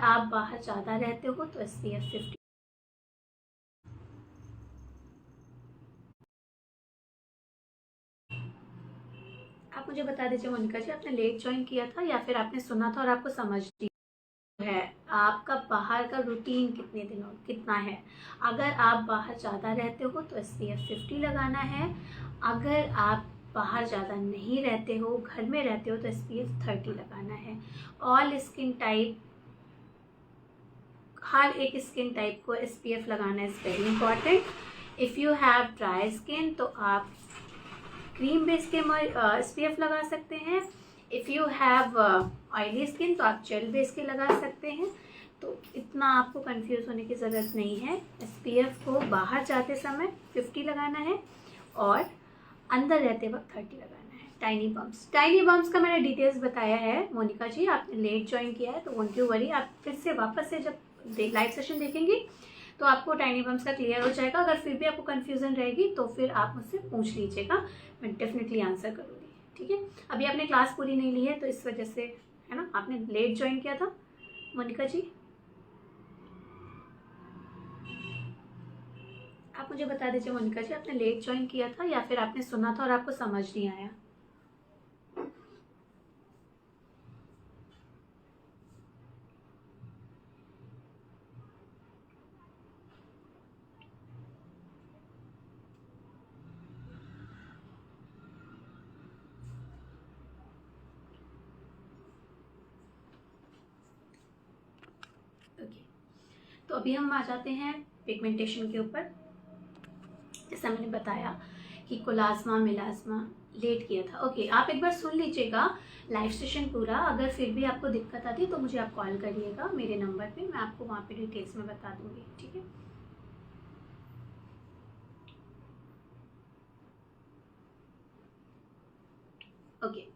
आप बाहर ज़्यादा रहते हो तो SPF 50। आप मुझे बता दीजिए मोनिका जी, आपने लेट ज्वाइन किया था या फिर आपने सुना था और आपको समझ लिया है? आपका बाहर का रूटीन कितने दिनों कितना है? अगर आप बाहर ज़्यादा रहते हो तो SPF 50 लगाना है। अगर आप बाहर ज़्यादा नहीं रहते हो, घर में रहते हो, तो SPF 30 लगाना है। ऑल स्किन टाइप, हर एक स्किन टाइप को SPF लगाना is very important. If you have dry skin तो आप क्रीम बेस के SPF लगा सकते हैं। If you have oily skin तो आप जेल बेस के लगा सकते हैं। तो इतना आपको कंफ्यूज होने की ज़रूरत नहीं है। SPF को बाहर जाते समय 50 लगाना है और अंदर रहते वक्त 30 लगाना है। टाइनी बम्प्स का मैंने डिटेल्स बताया है मोनिका जी, आपने लेट ज्वाइन किया है तो वोंट यू वरी, आप फिर से वापस से जब लाइव सेशन देखेंगे तो आपको टाइनी बम्प्स का क्लियर हो जाएगा। अगर फिर भी आपको कन्फ्यूज़न रहेगी तो फिर आप मुझसे पूछ लीजिएगा, मैं डेफिनेटली आंसर करूँगी। ठीक है, अभी आपने क्लास पूरी नहीं ली है तो इस वजह से, है ना, आपने लेट ज्वाइन किया था मोनिका जी। आप मुझे बता दीजिए मोनिका जी, आपने लेट ज्वाइन किया था या फिर आपने सुना था और आपको समझ नहीं आया? ओके, तो अभी हम आ जाते हैं पिगमेंटेशन के ऊपर। जैसा मैंने बताया कि कोलाज्मा मिलाज्मा लेट किया था। ओके, आप एक बार सुन लीजिएगा लाइव सेशन पूरा। अगर फिर भी आपको दिक्कत आती है तो मुझे आप कॉल करिएगा मेरे नंबर पे, मैं आपको वहाँ पे डिटेल्स में बता दूंगी। ठीक है, ओके।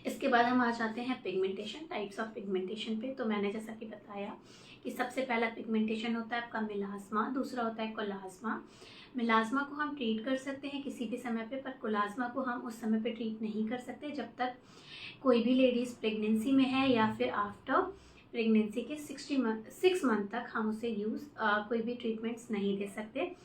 इसके बाद हम आ जाते हैं पिगमेंटेशन, टाइप्स ऑफ पिगमेंटेशन पे। तो मैंने जैसा कि बताया कि सबसे पहला पिगमेंटेशन होता है आपका मिलाज्मा, दूसरा होता है कोलाज्मा। मिलाज्मा को हम ट्रीट कर सकते हैं किसी भी समय पे, पर कोलाज्मा को हम उस समय पे ट्रीट नहीं कर सकते जब तक कोई भी लेडीज़ प्रेगनेंसी में है या फिर आफ्टर प्रेगनेंसी के 6 मंथ तक हम उसे कोई भी ट्रीटमेंट्स नहीं दे सकते।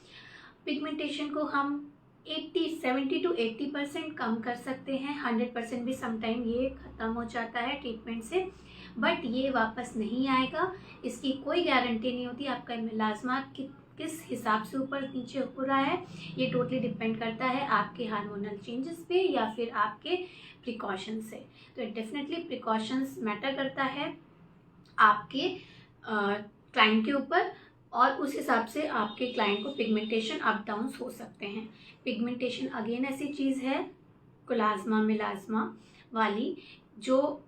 पिगमेंटेशन को हम 70 to 80% कम कर सकते हैं। 100% भी समटाइम ये ख़त्म हो जाता है ट्रीटमेंट से, बट ये वापस नहीं आएगा। इसकी कोई गारंटी नहीं होती। आपका मिलाज्मा किस हिसाब से ऊपर नीचे हो रहा है ये टोटली डिपेंड करता है आपके हार्मोनल चेंजेस पे या फिर आपके प्रिकॉशन से। तो डेफिनेटली प्रिकॉशंस मैटर करता है आपके क्लाइंट के ऊपर, और उस हिसाब से आपके क्लाइंट को पिगमेंटेशन अप डाउन हो सकते हैं। पिगमेंटेशन अगेन ऐसी चीज़ है कोलाज्मा मिलाज्मा वाली, जो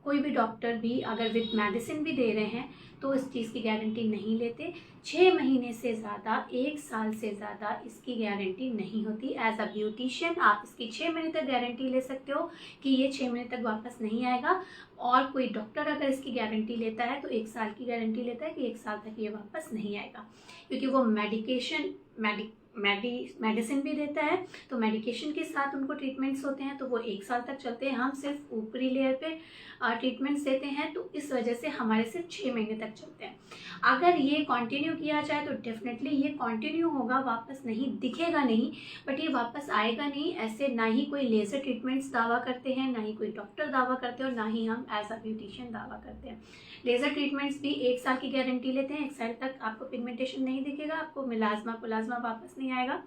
कोई भी डॉक्टर भी अगर विद मेडिसिन भी दे रहे हैं तो इस चीज़ की गारंटी नहीं लेते। 6 महीने से ज़्यादा, 1 साल से ज़्यादा इसकी गारंटी नहीं होती। एज अ ब्यूटिशियन आप इसकी 6 महीने तक गारंटी ले सकते हो कि ये 6 महीने तक वापस नहीं आएगा, और कोई डॉक्टर अगर इसकी गारंटी लेता है तो 1 साल की गारंटी लेता है कि 1 साल तक ये वापस नहीं आएगा, क्योंकि वो मेडिसिन भी देता है। तो मेडिकेशन के साथ उनको ट्रीटमेंट्स होते हैं तो वो 1 साल तक चलते हैं। हम सिर्फ ऊपरी लेयर पे ट्रीटमेंट्स देते हैं तो इस वजह से हमारे सिर्फ 6 महीने तक चलते हैं। अगर ये कंटिन्यू किया जाए तो डेफिनेटली ये कंटिन्यू होगा, वापस नहीं दिखेगा नहीं, बट ये वापस आएगा नहीं। ऐसे ना ही कोई लेज़र ट्रीटमेंट्स दावा करते हैं, ना ही कोई डॉक्टर दावा करते हैं, और ना ही हम एज अ ब्यूटिशियन दावा करते हैं। लेज़र ट्रीटमेंट्स भी 1 साल की गारंटी लेते हैं। 1 साल तक आपको पिगमेंटेशन नहीं दिखेगा, आपको मिलाज्मा कोलाज्मा वापस नहीं आएगा।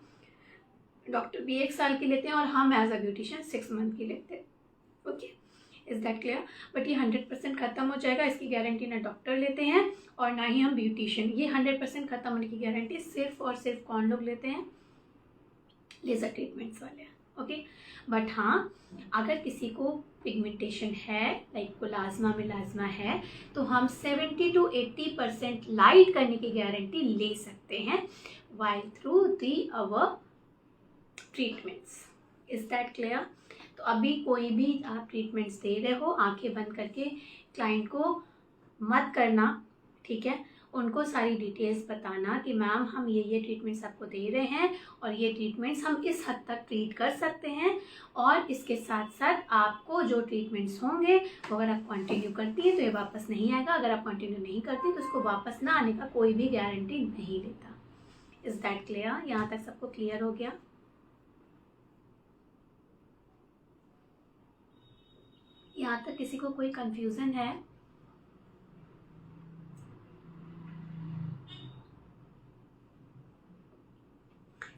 डॉक्टर भी 1 साल की लेते हैं और हम एज अ ब्यूटिशियन 6 मंथ की लेते हैं। Okay, is that clear? But ये 100% खत्म हो जाएगा, इसकी गारंटी ना डॉक्टर लेते हैं और ना ही हम ब्यूटिशियन। ये 100% खत्म होने की गारंटी सिर्फ और सिर्फ कौन लोग लेते हैं? लेज़र ट्रीटमेंट्स वाले। ओके, बट हाँ, अगर किसी को पिगमेंटेशन है लाइक कोलाज्मा मिलाज्मा है तो हम 70 to 80% लाइट करने की गारंटी ले सकते हैं while through the our treatments. Is that clear? तो अभी कोई भी आप ट्रीटमेंट्स दे रहे हो, आंखें बंद करके क्लाइंट को मत करना, ठीक है? उनको सारी डिटेल्स बताना कि मैम हम ये ट्रीटमेंट्स आपको दे रहे हैं और ये ट्रीटमेंट्स हम इस हद तक ट्रीट कर सकते हैं, और इसके साथ साथ आपको जो ट्रीटमेंट्स होंगे वो अगर आप कंटिन्यू करती है तो ये वापस नहीं आएगा, अगर आप कंटिन्यू नहीं करती तो उसको वापस ना आने का कोई भी गारंटी नहीं लेता। Is that clear? यहाँ तक सबको क्लियर हो गया? यहाँ तक किसी को कोई कंफ्यूजन है?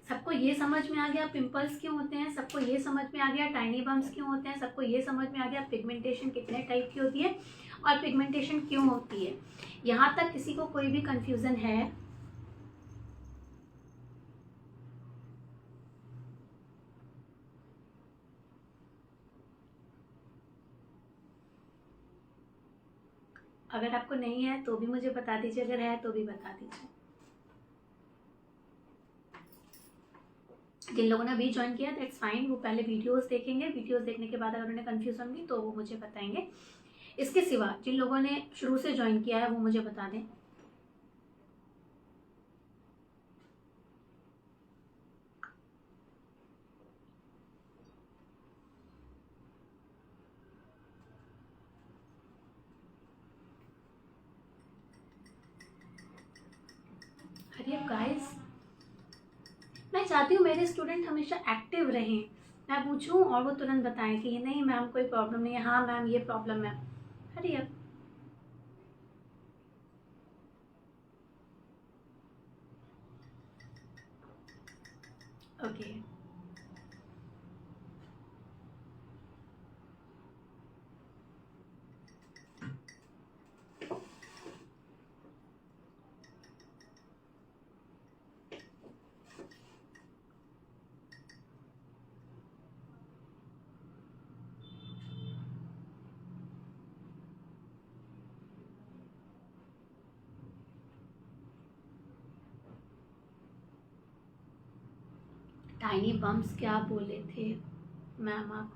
सबको ये समझ में आ गया पिंपल्स क्यों होते हैं? सबको ये समझ में आ गया टाइनी बम्स क्यों होते हैं? सबको ये समझ में आ गया पिगमेंटेशन कितने टाइप की होती है और पिगमेंटेशन क्यों होती है? यहाँ तक किसी को कोई भी कंफ्यूजन है? अगर आपको नहीं है तो भी मुझे बता दीजिए, अगर है तो भी बता दीजिए। जिन लोगों ने अभी ज्वाइन किया दैट्स फाइन, वो पहले वीडियोस देखेंगे, वीडियोस देखने के बाद अगर उन्हें कंफ्यूज होंगी तो वो मुझे बताएंगे। इसके सिवा जिन लोगों ने शुरू से ज्वाइन किया है वो मुझे बता दें। अरे गाइस, मैं चाहती हूँ मेरे स्टूडेंट हमेशा एक्टिव रहें। मैं पूछूं और वो तुरंत बताएं कि नहीं मैम कोई प्रॉब्लम नहीं है, हाँ मैम ये प्रॉब्लम है। अरे अब ओके, टाइनी बम्स क्या बोले थे मैम आप?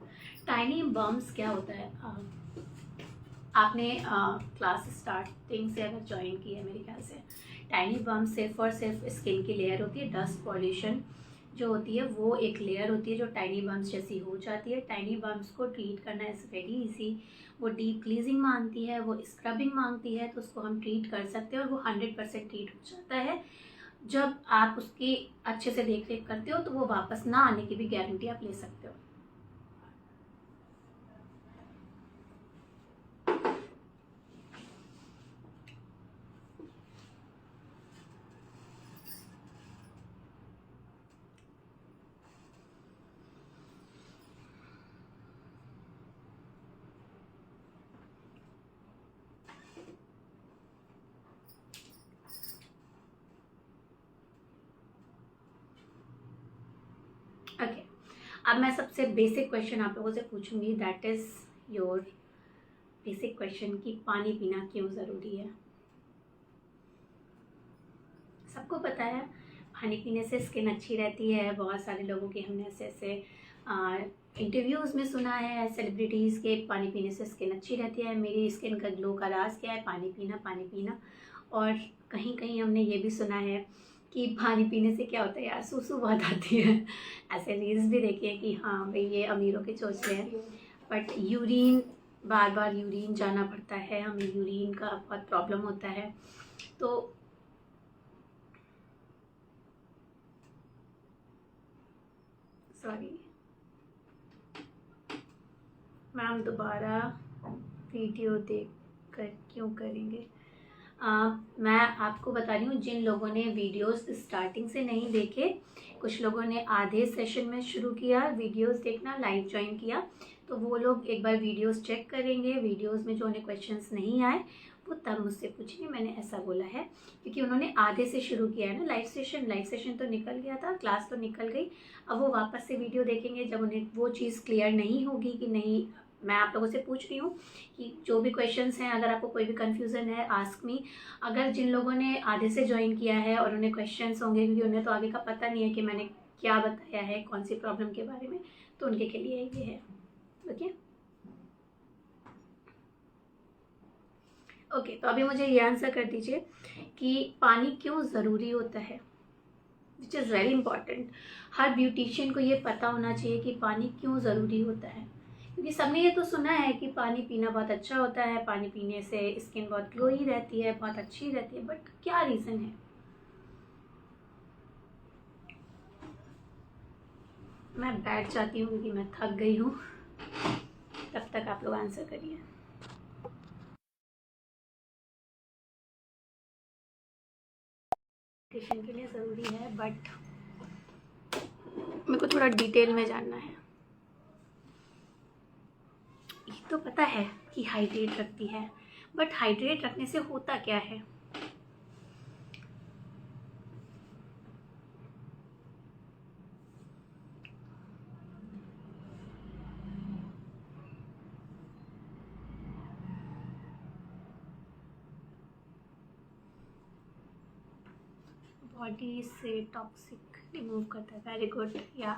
टाइनी बम्स क्या होता है? आपने क्लास स्टार्टिंग से अगर ज्वाइन की है मेरे ख्याल से, टाइनी बम्स सिर्फ और सिर्फ स्किन की लेयर होती है, डस्ट पॉल्यूशन जो होती है वो एक लेयर होती है जो टाइनी बम्स जैसी हो जाती है। टाइनी बम्स को ट्रीट करना इज़ वेरी इजी। वो डीप क्लीजिंग मांगती है, वो स्क्रबिंग मांगती है, तो उसको हम ट्रीट कर सकते हैं और वो 100% ट्रीट हो जाता है। जब आप उसकी अच्छे से देख रेख करते हो तो वो वापस ना आने की भी गारंटी आप ले सकते हो। ओके, अब मैं सबसे बेसिक क्वेश्चन आप लोगों से पूछूंगी, that is your basic question कि पानी पीना क्यों ज़रूरी है। सबको पता है पानी पीने से स्किन अच्छी रहती है। बहुत सारे लोगों के हमने ऐसे ऐसे इंटरव्यूज़ में सुना है सेलिब्रिटीज़ के, पानी पीने से स्किन अच्छी रहती है। मेरी स्किन का ग्लो का राज क्या है? पानी पीना, पानी पीना। और कहीं कहीं हमने ये भी सुना है कि पानी पीने से क्या होता है यार, सूसू बहुत आती है। ऐसे रील्स भी देखी है कि हाँ भाई ये अमीरों के चोचले हैं, but urine, bar bar urine जाना पड़ता है, हमें यूरिन का बहुत प्रॉब्लम होता है। तो सॉरी मैम, दोबारा वीडियो देख कर क्यों करेंगे? मैं आपको बता रही हूँ, जिन लोगों ने वीडियोस स्टार्टिंग से नहीं देखे, कुछ लोगों ने आधे सेशन में शुरू किया वीडियोस देखना, लाइव ज्वाइन किया, तो वो लोग एक बार वीडियोस चेक करेंगे। वीडियोस में जो उन्हें क्वेश्चंस नहीं आए वो तब मुझसे पूछेंगे, मैंने ऐसा बोला है, क्योंकि उन्होंने आधे से शुरू किया है ना। लाइव सेशन तो निकल गया था, क्लास तो निकल गई। अब वो वापस से वीडियो देखेंगे जब उन्हें वो चीज़ क्लियर नहीं होगी कि नहीं। मैं आप लोगों से पूछ रही हूँ कि जो भी क्वेश्चंस हैं, अगर आपको कोई भी कन्फ्यूज़न है आस्क मी। अगर जिन लोगों ने आधे से ज्वाइन किया है और उन्हें क्वेश्चंस होंगे क्योंकि उन्हें तो आगे का पता नहीं है कि मैंने क्या बताया है, कौन सी प्रॉब्लम के बारे में, तो उनके के लिए ये है। ओके, ओके, तो अभी मुझे ये आंसर कर दीजिए कि पानी क्यों ज़रूरी होता है, which is very important. Her beautician को ये पता होना चाहिए कि पानी क्यों ज़रूरी होता है, क्योंकि सबने ये तो सुना है कि पानी पीना बहुत अच्छा होता है, पानी पीने से स्किन बहुत ग्लोई रहती है, बहुत अच्छी रहती है, बट क्या रीज़न है? मैं बैठ जाती हूँ क्योंकि मैं थक गई हूँ, तब तक आप लोग आंसर करिए। न्यूट्रिशन के लिए ज़रूरी है, बट मेरे को थोड़ा डिटेल में जानना है। ये तो पता है कि हाइड्रेट रखती है, बट हाइड्रेट रखने से होता क्या है? बॉडी से टॉक्सिक रिमूव करता है। वेरी गुड, या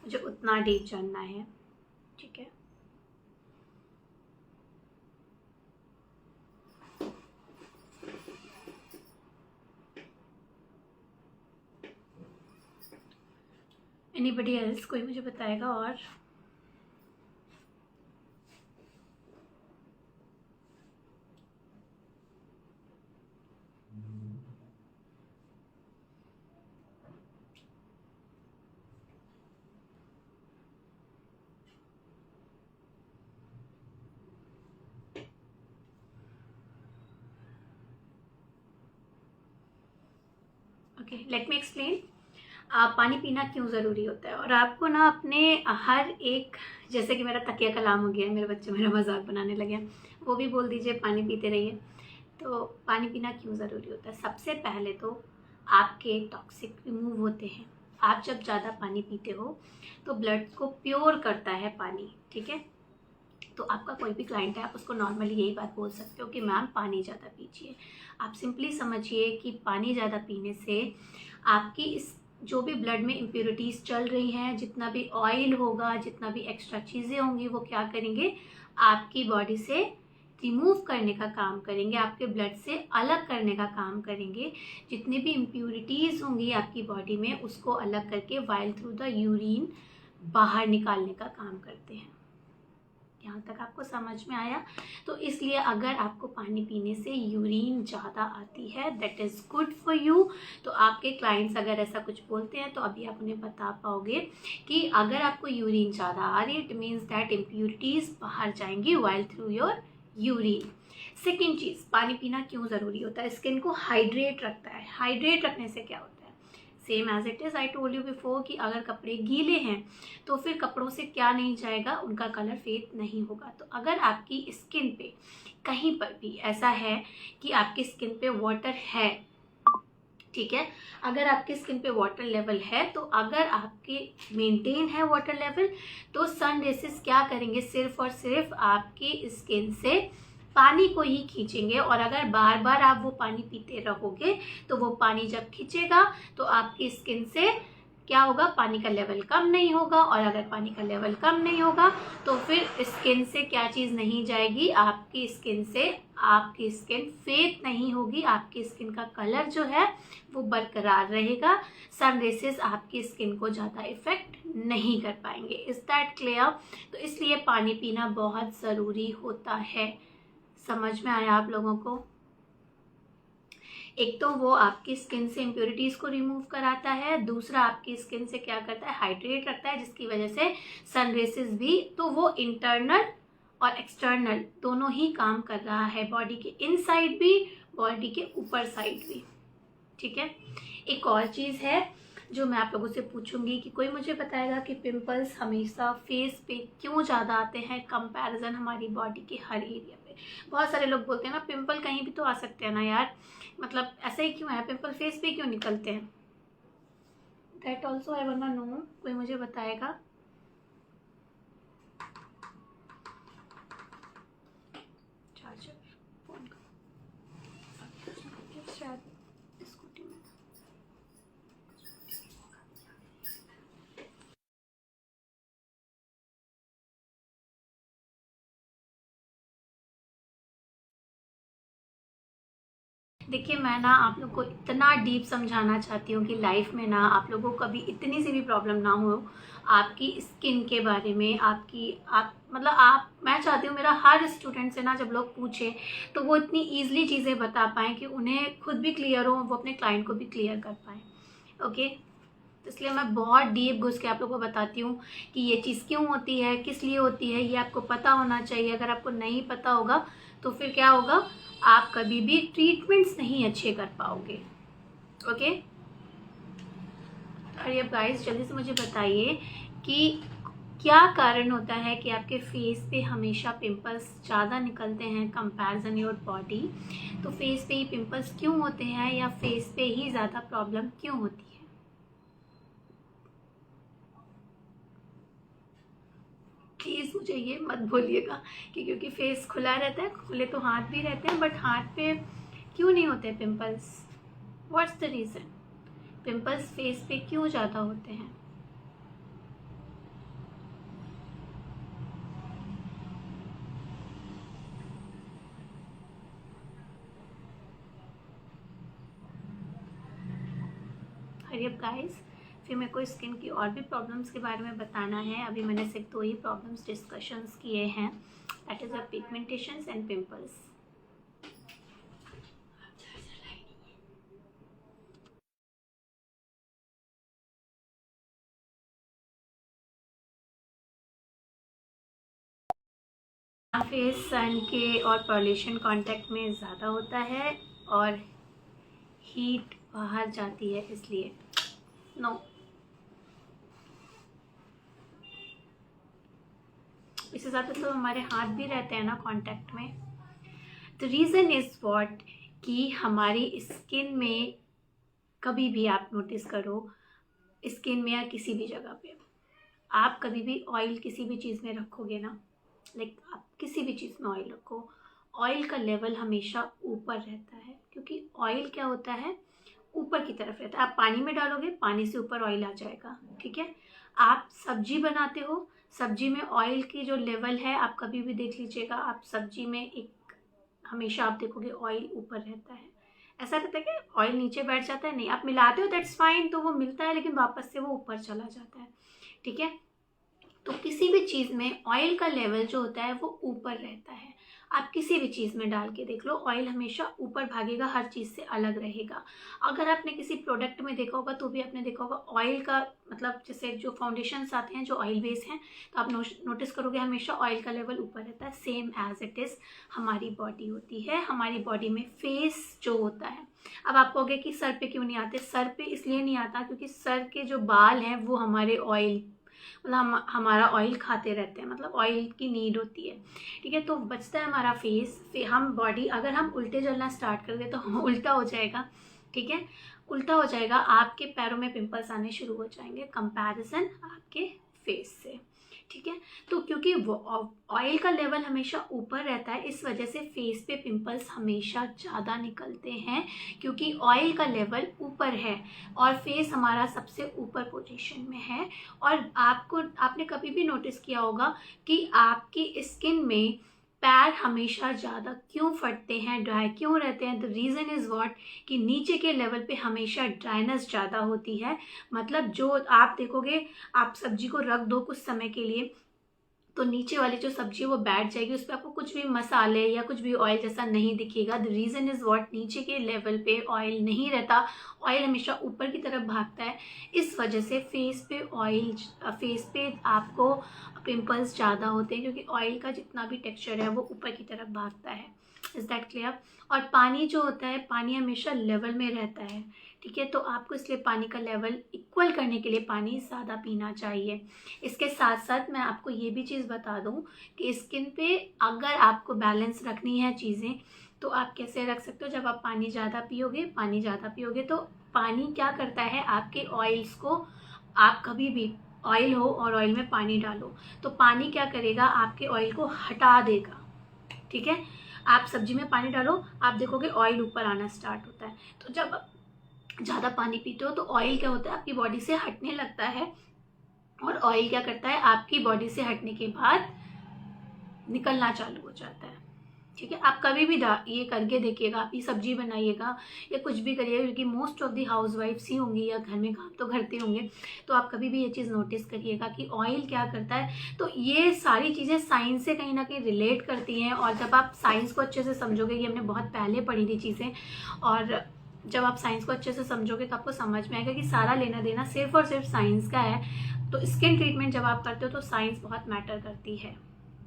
मुझे उतना डीप जानना है, ठीक है। एनीबडी एल्स, कोई मुझे बताएगा? और ओके, लेट मी एक्सप्लेन। पानी पीना क्यों ज़रूरी होता है, और आपको ना अपने हर एक, जैसे कि मेरा तकिया कलाम हो गया, मेरे बच्चे मेरा मजाक बनाने लगे हैं, वो भी बोल दीजिए पानी पीते रहिए। तो पानी पीना क्यों ज़रूरी होता है? सबसे पहले तो आपके टॉक्सिक रिमूव होते हैं। आप जब ज़्यादा पानी पीते हो तो ब्लड को प्योर करता है पानी, ठीक है। तो आपका कोई भी क्लाइंट है, आप उसको नॉर्मली यही बात बोल सकते हो कि मैम पानी ज़्यादा पीजिए। आप सिंपली समझिए कि पानी ज़्यादा पीने से आपकी इस जो भी ब्लड में इम्प्योरिटीज़ चल रही हैं, जितना भी ऑयल होगा, जितना भी एक्स्ट्रा चीज़ें होंगी, वो क्या करेंगे, आपकी बॉडी से रिमूव करने का काम करेंगे, आपके ब्लड से अलग करने का काम करेंगे। जितनी भी इम्प्योरिटीज़ होंगी आपकी बॉडी में, उसको अलग करके वाइल थ्रू द यूरिन बाहर निकालने का काम करते हैं। यहाँ तक आपको समझ में आया? तो इसलिए अगर आपको पानी पीने से यूरिन ज़्यादा आती है, that is good for you. तो आपके क्लाइंट्स अगर ऐसा कुछ बोलते हैं तो अभी आप उन्हें बता पाओगे कि अगर आपको यूरिन ज़्यादा आ रही है, इट मीन्स दैट इम्प्यूरिटीज़ बाहर जाएंगी while through your urine. Second चीज़, पानी पीना क्यों ज़रूरी होता है? स्किन को हाइड्रेट रखता है। हाइड्रेट रखने से क्या होता है? Same as it is I told you before कि अगर कपड़े गीले हैं तो फिर कपड़ों से क्या नहीं जाएगा, उनका कलर फेड नहीं होगा। तो अगर आपकी स्किन पे कहीं पर भी ऐसा है कि आपकी स्किन पे वाटर है, ठीक है, अगर आपकी स्किन पे वाटर लेवल है, तो अगर आपके मेंटेन है वाटर लेवल, तो सन रेसेस क्या करेंगे, सिर्फ और सिर्फ आपकी स्किन से पानी को ही खींचेंगे। और अगर बार बार आप वो पानी पीते रहोगे तो वो पानी जब खींचेगा तो आपकी स्किन से क्या होगा, पानी का लेवल कम नहीं होगा। और अगर पानी का लेवल कम नहीं होगा तो फिर स्किन से क्या चीज़ नहीं जाएगी, आपकी स्किन से आपकी स्किन फेड नहीं होगी, आपकी स्किन का कलर जो है वो बरकरार रहेगा। सन रेसेस आपकी स्किन को ज़्यादा इफेक्ट नहीं कर पाएंगे। Is that clear? तो इसलिए पानी पीना बहुत ज़रूरी होता है। समझ में आया आप लोगों को? एक तो वो आपकी स्किन से इम्प्योरिटीज को रिमूव कराता है, दूसरा आपकी स्किन से क्या करता है, हाइड्रेट रखता है, जिसकी वजह से सन रेसेस भी, तो वो इंटरनल और एक्सटर्नल दोनों ही काम कर रहा है, बॉडी के इनसाइड भी, बॉडी के ऊपर साइड भी, ठीक है। एक और चीज़ है जो मैं आप लोगों से पूछूंगी कि कोई मुझे बताएगा कि पिंपल्स हमेशा फेस पे क्यों ज़्यादा आते हैं कंपैरिजन हमारी बॉडी के हर एरिया पे? बहुत सारे लोग बोलते हैं ना, पिंपल कहीं भी तो आ सकते हैं ना यार, मतलब ऐसा ही क्यों है, पिंपल फेस पे क्यों निकलते हैं? That also I want to know, कोई मुझे बताएगा? चार्जर फोन का शायद देखिए, मैं ना आप लोग को इतना डीप समझाना चाहती हूँ कि लाइफ में ना आप लोगों को कभी इतनी सी भी प्रॉब्लम ना हो आपकी स्किन के बारे में। मैं चाहती हूँ मेरा हर स्टूडेंट से ना जब लोग पूछे तो वो इतनी ईजिली चीज़ें बता पाएँ कि उन्हें खुद भी क्लियर हो, वो अपने क्लाइंट को भी क्लियर कर पाएँ। ओके, तो इसलिए मैं बहुत डीप घुस के आप लोगों को बताती हूँ कि ये चीज़ क्यों होती है, किस लिए होती है, ये आपको पता होना चाहिए। अगर आपको नहीं पता होगा तो फिर क्या होगा, आप कभी भी ट्रीटमेंट्स नहीं अच्छे कर पाओगे। ओके, अरे अब गाइस जल्दी से मुझे बताइए कि क्या कारण होता है कि आपके फेस पे हमेशा पिंपल्स ज़्यादा निकलते हैं कंपैरिजन योर बॉडी। तो फेस पे ही पिंपल्स क्यों होते हैं, या फेस पे ही ज़्यादा प्रॉब्लम क्यों होती है? प्लीज़ मुझे ये मत बोलिएगा कि क्योंकि फेस खुला रहता है, खुले तो हाथ भी रहते हैं, बट हाथ पे क्यों नहीं होते pimples? What's the reason? Pimples face पे क्यों ज़्यादा होते हैं? हरी अप गाइस, फिर मेरे को स्किन की और भी प्रॉब्लम्स के बारे में बताना है। अभी मैंने सिर्फ 2 ही प्रॉब्लम्स डिस्कशंस किए हैं, that is a pigmentations and pimples. Face sun के और पॉल्यूशन कांटेक्ट में ज़्यादा होता है और हीट बाहर जाती है, इसलिए नो। इस हिसाब से तो हमारे हाथ भी रहते हैं ना कांटेक्ट में। द रीज़न इज़ व्हाट कि हमारी स्किन में कभी भी आप नोटिस करो, स्किन में या किसी भी जगह पे आप कभी भी ऑयल किसी भी चीज़ में रखोगे ना, लाइक आप किसी भी चीज़ में ऑयल रखो, ऑयल का लेवल हमेशा ऊपर रहता है, क्योंकि ऑयल क्या होता है, ऊपर की तरफ रहता है। आप पानी में डालोगे, पानी से ऊपर ऑयल आ जाएगा, ठीक है। आप सब्जी बनाते हो, सब्जी में ऑयल की जो लेवल है, आप कभी भी देख लीजिएगा, आप सब्जी में एक हमेशा आप देखोगे ऑयल ऊपर रहता है। ऐसा रहता है कि ऑयल नीचे बैठ जाता है, नहीं, आप मिलाते हो दैट्स फाइन, तो वो मिलता है लेकिन वापस से वो ऊपर चला जाता है, ठीक है। तो किसी भी चीज़ में ऑयल का लेवल जो होता है वो ऊपर रहता है। आप किसी भी चीज़ में डाल के देख लो, ऑयल हमेशा ऊपर भागेगा, हर चीज़ से अलग रहेगा। अगर आपने किसी प्रोडक्ट में देखा होगा तो भी आपने देखा होगा ऑयल का, मतलब जैसे जो फाउंडेशंस आते हैं जो ऑयल बेस हैं, तो आप नोटिस करोगे हमेशा ऑयल का लेवल ऊपर रहता है। सेम एज इट इज़ हमारी बॉडी होती है। हमारी बॉडी में फेस जो होता है, अब आप कहोगे कि सर पे क्यों नहीं आते? सर पे इसलिए नहीं आता क्योंकि सर के जो बाल हैं वो हमारे ऑयल, मतलब हमारा ऑयल खाते रहते हैं, मतलब ऑयल की नीड होती है, ठीक है। तो बचता है हमारा फेस। फिर हम बॉडी, अगर हम उल्टे चलना स्टार्ट कर दे तो उल्टा हो जाएगा, ठीक है। उल्टा हो जाएगा, आपके पैरों में पिंपल्स आने शुरू हो जाएंगे कंपैरिजन आपके फेस से, ठीक है। तो क्योंकि ऑयल का लेवल हमेशा ऊपर रहता है, इस वजह से फेस पे पिंपल्स हमेशा ज़्यादा निकलते हैं, क्योंकि ऑयल का लेवल ऊपर है और फेस हमारा सबसे ऊपर पोजीशन में है। और आपने कभी भी नोटिस किया होगा कि आपकी स्किन में पैर हमेशा ज़्यादा क्यों फटते हैं, ड्राई क्यों रहते हैं? द रीज़न इज़ व्हाट कि नीचे के लेवल पे हमेशा ड्राइनेस ज़्यादा होती है। मतलब जो आप देखोगे, आप सब्जी को रख दो कुछ समय के लिए तो नीचे वाली जो सब्जी है वो बैठ जाएगी, उस पर आपको कुछ भी मसाले या कुछ भी ऑयल जैसा नहीं दिखेगा। द रीज़न इज़ व्हाट, नीचे के लेवल पे ऑयल नहीं रहता, ऑयल हमेशा ऊपर की तरफ भागता है। इस वजह से फेस पे आपको पिंपल्स ज़्यादा होते हैं, क्योंकि ऑयल का जितना भी टेक्सचर है वो ऊपर की तरफ भागता है। Is that clear? और पानी जो होता है, पानी हमेशा लेवल में रहता है, ठीक है। तो आपको इसलिए पानी का लेवल इक्वल करने के लिए पानी ज़्यादा पीना चाहिए। इसके साथ साथ मैं आपको ये भी चीज़ बता दूं कि स्किन पे अगर आपको बैलेंस रखनी है चीज़ें, तो आप कैसे रख सकते हो? जब आप पानी ज़्यादा पियोगे तो पानी क्या करता है, आपके ऑयल्स को, आप कभी भी ऑयल हो और ऑयल में पानी डालो तो पानी क्या करेगा, आपके ऑयल को हटा देगा, ठीक है। आप सब्जी में पानी डालो, आप देखोगे ऑयल ऊपर आना स्टार्ट होता है। तो जब ज़्यादा पानी पीते हो तो ऑयल क्या होता है, आपकी बॉडी से हटने लगता है, और ऑयल क्या करता है, आपकी बॉडी से हटने के बाद निकलना चालू हो जाता है, ठीक है, आप कभी भी ये करके देखिएगा, आप ये सब्जी बनाइएगा या कुछ भी करिएगा, क्योंकि most of the house wifes ही होंगी या घर में काम तो करते होंगे, तो आप कभी भी ये चीज़ नोटिस करिएगा कि ऑयल क्या करता है। तो ये सारी चीज़ें साइंस से कहीं ना कहीं रिलेट करती हैं, और जब आप साइंस को अच्छे से समझोगे, ये हमने बहुत पहले पढ़ी थी चीज़ें, और जब आप साइंस को अच्छे से समझोगे तो आपको समझ में आएगा कि सारा लेना देना सिर्फ और सिर्फ साइंस का है। तो स्किन ट्रीटमेंट जब आप करते हो तो साइंस बहुत मैटर करती है,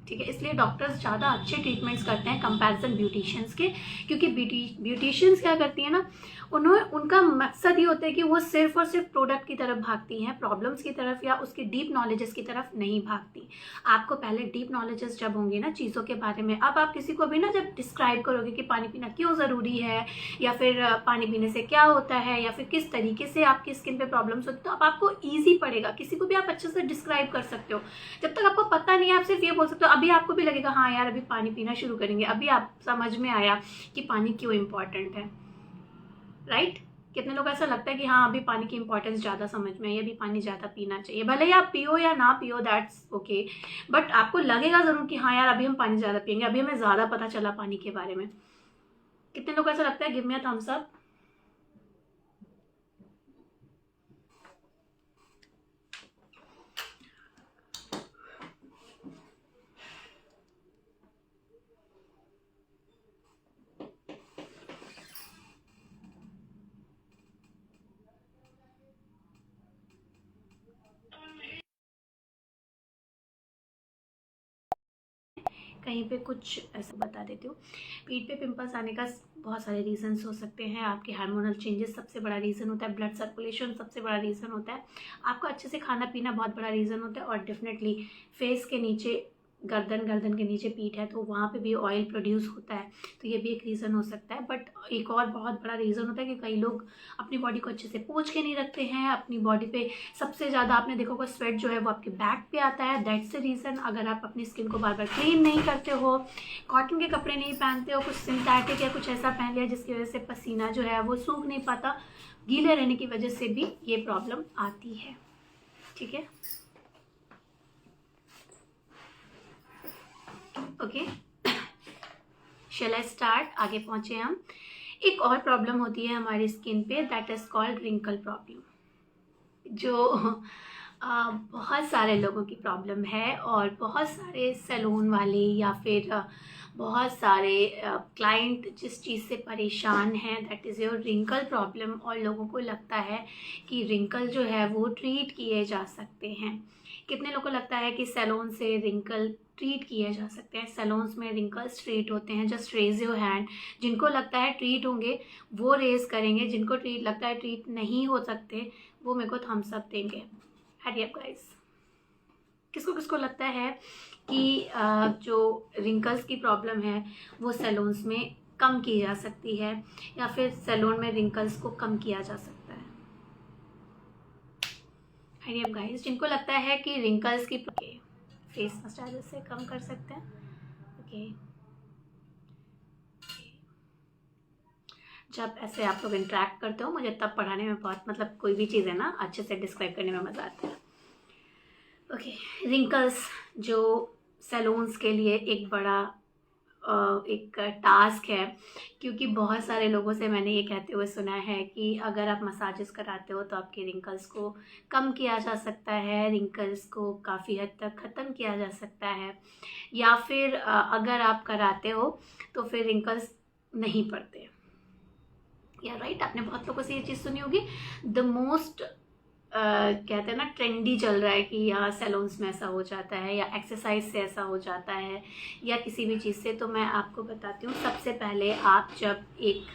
ठीक है। इसलिए डॉक्टर्स ज़्यादा अच्छे ट्रीटमेंट्स करते हैं कंपैरिजन ब्यूटिशियंस के, क्योंकि ब्यूटिशियंस क्या करती है ना, उनका मकसद ये होता है कि वो सिर्फ और सिर्फ प्रोडक्ट की तरफ भागती हैं, प्रॉब्लम्स की तरफ या उसकी डीप नॉलेजेस की तरफ नहीं भागती। आपको पहले डीप नॉलेजेस जब होंगे ना चीज़ों के बारे में, अब आप किसी को भी ना जब डिस्क्राइब करोगे कि पानी पीना क्यों ज़रूरी है, या फिर पानी पीने से क्या होता है, या फिर किस तरीके से आपकी स्किन पे प्रॉब्लम्स होती है, तो अब आपको ईजी पड़ेगा, किसी को भी आप अच्छे से डिस्क्राइब कर सकते हो। जब तक आपको पता नहीं है आप सिर्फ ये बोल सकते हो, अभी आपको भी लगेगा हाँ यार अभी पानी पीना शुरू करेंगे, अभी आप समझ में आया कि पानी क्यों इम्पॉर्टेंट है, राइट। कितने लोग ऐसा लगता है कि हाँ अभी पानी की इंपॉर्टेंस ज़्यादा समझ में आई, अभी पानी ज़्यादा पीना चाहिए, भले ही आप पियो या ना पियो, दैट्स ओके, बट आपको लगेगा ज़रूर कि हाँ यार अभी हम पानी ज़्यादा पियेंगे, अभी हमें ज़्यादा पता चला पानी के बारे में। कितने लोग ऐसा लगता है, give me a thumbs up. कहीं पे कुछ ऐसा बता देती हूँ। पीठ पे पिंपल्स आने का बहुत सारे रीजंस हो सकते हैं। आपके हार्मोनल चेंजेस सबसे बड़ा रीज़न होता है, ब्लड सर्कुलेशन सबसे बड़ा रीज़न होता है, आपका अच्छे से खाना पीना बहुत बड़ा रीज़न होता है, और डेफिनेटली फेस के नीचे गर्दन के नीचे पीठ है तो वहाँ पे भी ऑयल प्रोड्यूस होता है, तो ये भी एक रीज़न हो सकता है। बट एक और बहुत बड़ा रीज़न होता है कि कई लोग अपनी बॉडी को अच्छे से पोंछ के नहीं रखते हैं। अपनी बॉडी पे सबसे ज़्यादा आपने देखा होगा स्वेट जो है वो आपके बैक पे आता है, दैट्स द रीज़न। अगर आप अपनी स्किन को बार बार क्लीन नहीं करते हो, कॉटन के कपड़े नहीं पहनते हो, कुछ सिंथेटिक या कुछ ऐसा पहन लिया जिसकी वजह से पसीना जो है वो सूख नहीं पाता, गीले रहने की वजह से भी ये प्रॉब्लम आती है, ठीक है। ओके, शैल आई स्टार्ट, आगे पहुंचे हम। एक और प्रॉब्लम होती है हमारी स्किन पे, that is called wrinkle problem, जो बहुत सारे लोगों की प्रॉब्लम है, और बहुत सारे सैलून वाले या फिर बहुत सारे क्लाइंट जिस चीज़ से परेशान हैं, that is your wrinkle problem. और लोगों को लगता है कि रिंकल जो है वो ट्रीट किए जा सकते हैं। कितने लोगों को लगता है कि सैलून से रिंकल ट्रीट किए जा सकते हैं? सैलून्स में रिंकल्स ट्रीट होते हैं। जस्ट रेज योर हैंड, जिनको लगता है ट्रीट होंगे वो रेज करेंगे, जिनको ट्रीट लगता है ट्रीट नहीं हो सकते वो मेरे को थम्स अप देंगे। हरी अप गाइस, किसको किसको लगता है कि जो रिंकल्स की प्रॉब्लम है वो सैलून्स में कम की जा सकती है, या फिर सैलून में रिंकल्स को कम किया जा सकता है? हरी अप गाइस, जिनको लगता है कि रिंकल्स की फेस मसाज से कम कर सकते हैं। ओके, जब ऐसे आप लोग इंटरेक्ट करते हो मुझे तब पढ़ाने में बहुत, मतलब कोई भी चीज़ है ना अच्छे से डिस्क्राइब करने में मज़ा आता है। ओके, रिंकल्स जो सैलून्स के लिए एक बड़ा एक टास्क है, क्योंकि बहुत सारे लोगों से मैंने ये कहते हुए सुना है कि अगर आप मसाजेस कराते हो तो आपके रिंकल्स को कम किया जा सकता है, रिंकल्स को काफ़ी हद तक ख़त्म किया जा सकता है, या फिर अगर आप कराते हो तो फिर रिंकल्स नहीं पड़ते। या राइट, आपने बहुत लोगों से ये चीज़ सुनी होगी। द मोस्ट कहते हैं ना ट्रेंडी चल रहा है कि यहाँ सैलून्स में ऐसा हो जाता है, या एक्सरसाइज से ऐसा हो जाता है, या किसी भी चीज़ से। तो मैं आपको बताती हूँ, सबसे पहले आप जब एक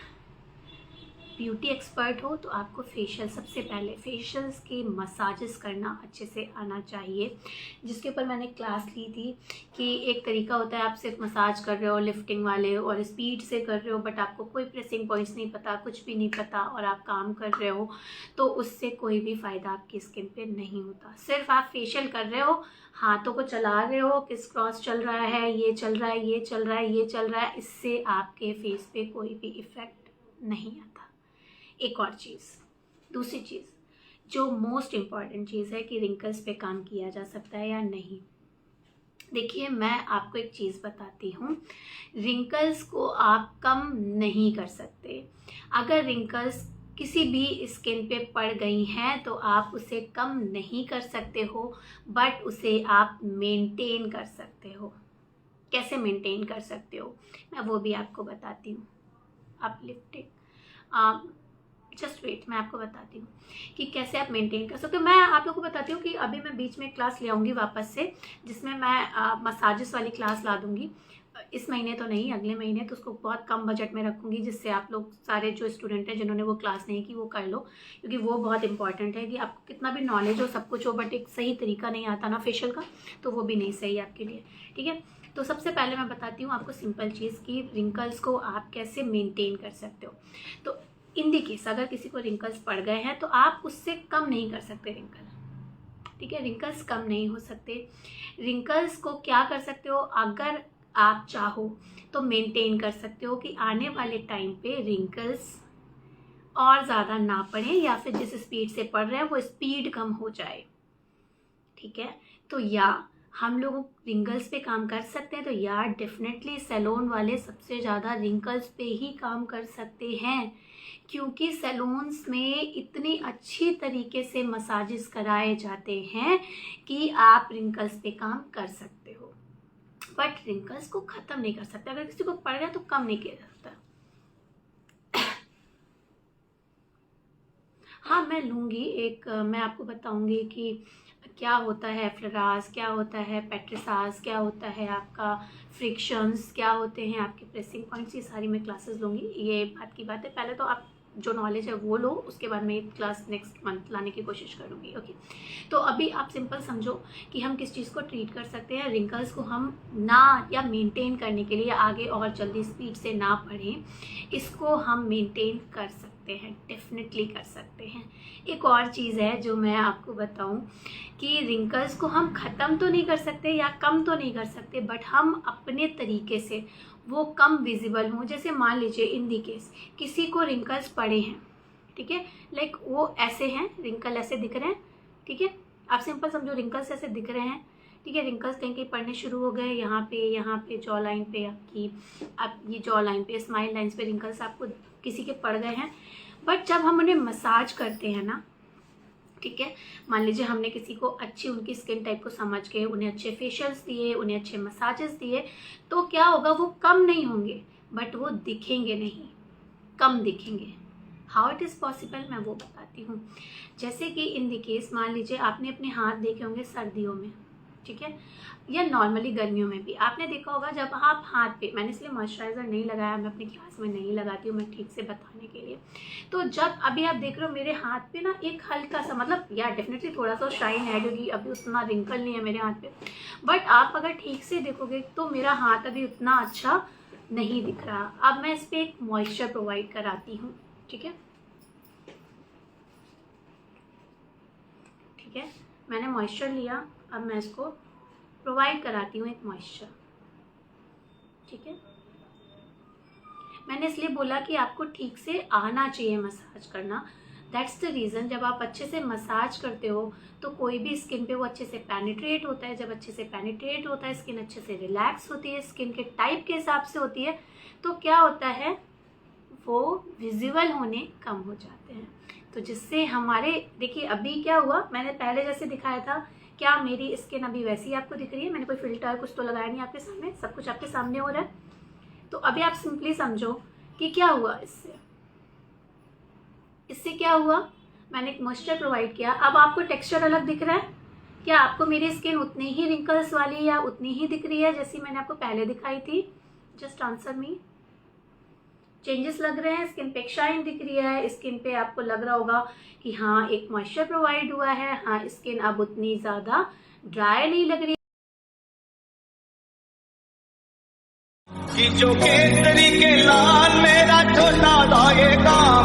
ब्यूटी एक्सपर्ट हो तो आपको फेशियल, सबसे पहले फेशियल्स के मसाजेस करना अच्छे से आना चाहिए, जिसके ऊपर मैंने क्लास ली थी कि एक तरीका होता है आप सिर्फ मसाज कर रहे हो लिफ्टिंग वाले और स्पीड से कर रहे हो, बट आपको कोई प्रेसिंग पॉइंट्स नहीं पता, कुछ भी नहीं पता, और आप काम कर रहे हो, तो उससे कोई भी फ़ायदा आपकी स्किन पे नहीं होता। सिर्फ आप फेशियल कर रहे हो, हाथों को चला रहे हो, किस क्रॉस चल रहा है, ये चल रहा है, ये चल रहा है, ये चल रहा है, इससे आपके फेस पे कोई भी इफ़ेक्ट नहीं आता। एक और चीज़, दूसरी चीज़ जो मोस्ट इम्पॉर्टेंट चीज़ है कि रिंकल्स पे काम किया जा सकता है या नहीं। देखिए मैं आपको एक चीज़ बताती हूँ, रिंकल्स को आप कम नहीं कर सकते। अगर रिंकल्स किसी भी स्किन पे पड़ गई हैं तो आप उसे कम नहीं कर सकते हो, बट उसे आप मेंटेन कर सकते हो। कैसे मेंटेन कर सकते हो मैं वो भी आपको बताती हूँ। अपलिफ्टिंग, जस्ट वेट, मैं आपको बताती हूँ कि कैसे आप मेंटेन कर सकते हो। मैं आप लोगों को बताती हूँ कि अभी मैं बीच में क्लास ले आऊँगी वापस से, जिसमें मैं मसाजेस वाली क्लास ला दूँगी। इस महीने तो नहीं, अगले महीने, तो उसको बहुत कम बजट में रखूँगी, जिससे आप लोग सारे जो स्टूडेंट हैं जिन्होंने वो क्लास नहीं की वो कर लो, क्योंकि वो बहुत इंपॉर्टेंट है। कि आपको कितना भी नॉलेज हो, सब कुछ हो, बट एक सही तरीका नहीं आता ना फेशियल का, तो वो भी नहीं सही है आपके लिए। ठीक है, तो सबसे पहले मैं बताती हूँ आपको सिंपल चीज़ कि रिंकल्स को आप कैसे मेंटेन कर सकते हो। तो इन दी केस अगर किसी को रिंकल्स पड़ गए हैं तो आप उससे कम नहीं कर सकते रिंकल। ठीक है, रिंकल्स कम नहीं हो सकते। रिंकल्स को क्या कर सकते हो, अगर आप चाहो तो मेंटेन कर सकते हो कि आने वाले टाइम पे रिंकल्स और ज़्यादा ना पड़े, या फिर जिस स्पीड से पड़ रहे हैं वो स्पीड कम हो जाए। ठीक है, तो या हम लोग रिंकल्स पे काम कर सकते हैं, तो यार डेफिनेटली सैलून वाले सबसे ज़्यादा रिंकल्स पे ही काम कर सकते हैं, क्योंकि सैलून्स में इतनी अच्छी तरीके से मसाजेस कराए जाते हैं कि आप रिंकल्स पे काम कर सकते हो, बट रिंकल्स को ख़त्म नहीं कर सकते। अगर किसी को पड़ गया तो कम नहीं किया जा सकता। हाँ मैं लूँगी एक, मैं आपको बताऊँगी कि क्या होता है फ्लरास, क्या होता है पेट्रिसास, क्या होता है आपका फ्रिक्शंस, क्या होते हैं आपके प्रेसिंग पॉइंट्स, ये सारी मैं क्लासेस लूँगी। ये बात की बात है, पहले तो आप जो नॉलेज है वो लो, उसके बाद मैं क्लास नेक्स्ट मंथ लाने की कोशिश करूँगी। ओके, तो अभी आप सिंपल समझो कि हम किस चीज़ को ट्रीट कर सकते हैं। रिंकल्स को हम ना या मेंटेन करने के लिए आगे और जल्दी स्पीड से ना बढ़ें, इसको हम मेंटेन कर सकते हैं, डेफिनेटली कर सकते हैं। एक और चीज़ है जो मैं आपको बताऊं कि रिंकल्स को हम ख़त्म तो नहीं कर सकते या कम तो नहीं कर सकते, बट हम अपने तरीके से वो कम विजिबल हों। जैसे मान लीजिए इन दी केस किसी को रिंकल्स पड़े हैं, ठीक है, लाइक वो ऐसे हैं, रिंकल ऐसे दिख रहे हैं, ठीक है, आप सिंपल समझो रिंकल्स ऐसे दिख रहे हैं, ठीक है। रिंकल्स कहीं कहीं पड़ने शुरू हो गए, यहाँ पे जॉ लाइन पे आपकी, आप ये जॉ लाइन पे, स्माइल लाइन्स पे रिंकल्स आपको किसी के पड़ गए हैं, बट जब हम उन्हें मसाज करते हैं ना, ठीक है, मान लीजिए हमने किसी को अच्छी उनकी स्किन टाइप को समझ के उन्हें अच्छे फेशियल्स दिए, उन्हें अच्छे मसाजेस दिए, तो क्या होगा, वो कम नहीं होंगे बट वो दिखेंगे नहीं, कम दिखेंगे। हाउ इट इज़ पॉसिबल मैं वो बताती हूँ। जैसे कि इन दी केस मान लीजिए आपने अपने हाथ देखे होंगे सर्दियों में, ठीक है, या नॉर्मली गर्मियों में भी आपने देखा होगा, जब आप हाथ पे, मैंने इसलिए मॉइस्चराइज़र नहीं लगाया, मैं अपनी क्लास में नहीं लगाती हूँ, मैं ठीक से बताने के लिए। तो जब अभी आप देख रहे हो मेरे हाथ पे ना एक हल्का सा, मतलब यार डेफिनेटली थोड़ा सा शाइन है क्योंकि अभी उतना रिंकल नहीं है मेरे हाथ पे, बट आप अगर ठीक से देखोगे तो मेरा हाथ अभी उतना अच्छा नहीं दिख रहा। अब मैं इस पर एक मॉइस्चर प्रोवाइड कराती हूँ, ठीक है, ठीक है, मैंने मॉइस्चर लिया, अब मैं इसको प्रोवाइड कराती हूँ एक मॉइस्चर, ठीक है। मैंने इसलिए बोला कि आपको ठीक से आना चाहिए मसाज करना, दैट्स द रीज़न। जब आप अच्छे से मसाज करते हो तो कोई भी स्किन पे वो अच्छे से पेनिट्रेट होता है, जब अच्छे से पेनिट्रेट होता है स्किन अच्छे से रिलैक्स होती है, स्किन के टाइप के हिसाब से होती है, तो क्या होता है, वो विजिबल होने कम हो जाते हैं। तो जिससे हमारे, देखिए अभी क्या हुआ, मैंने पहले जैसे दिखाया था, क्या मेरी स्किन अभी वैसी आपको दिख रही है, मैंने कोई फिल्टर कुछ तो लगाया नहीं आपके सामने, सब कुछ आपके सामने हो रहा है। तो अभी आप सिंपली समझो कि क्या हुआ, इससे क्या हुआ, मैंने एक मॉइस्चर प्रोवाइड किया, अब आपको टेक्सचर अलग दिख रहा है। क्या आपको मेरी स्किन उतनी ही रिंकल्स वाली या उतनी ही दिख रही है जैसी मैंने आपको पहले दिखाई थी? Just answer me. चेंजेस लग रहे हैं, स्किन पे शाइन दिख रही है, स्किन पे आपको लग रहा होगा कि हाँ एक मॉइस्चर प्रोवाइड हुआ है, हाँ स्किन अब उतनी ज़्यादा ड्राई नहीं लग रही कि जो केसरी के लाल मेरा छोटा था ये काम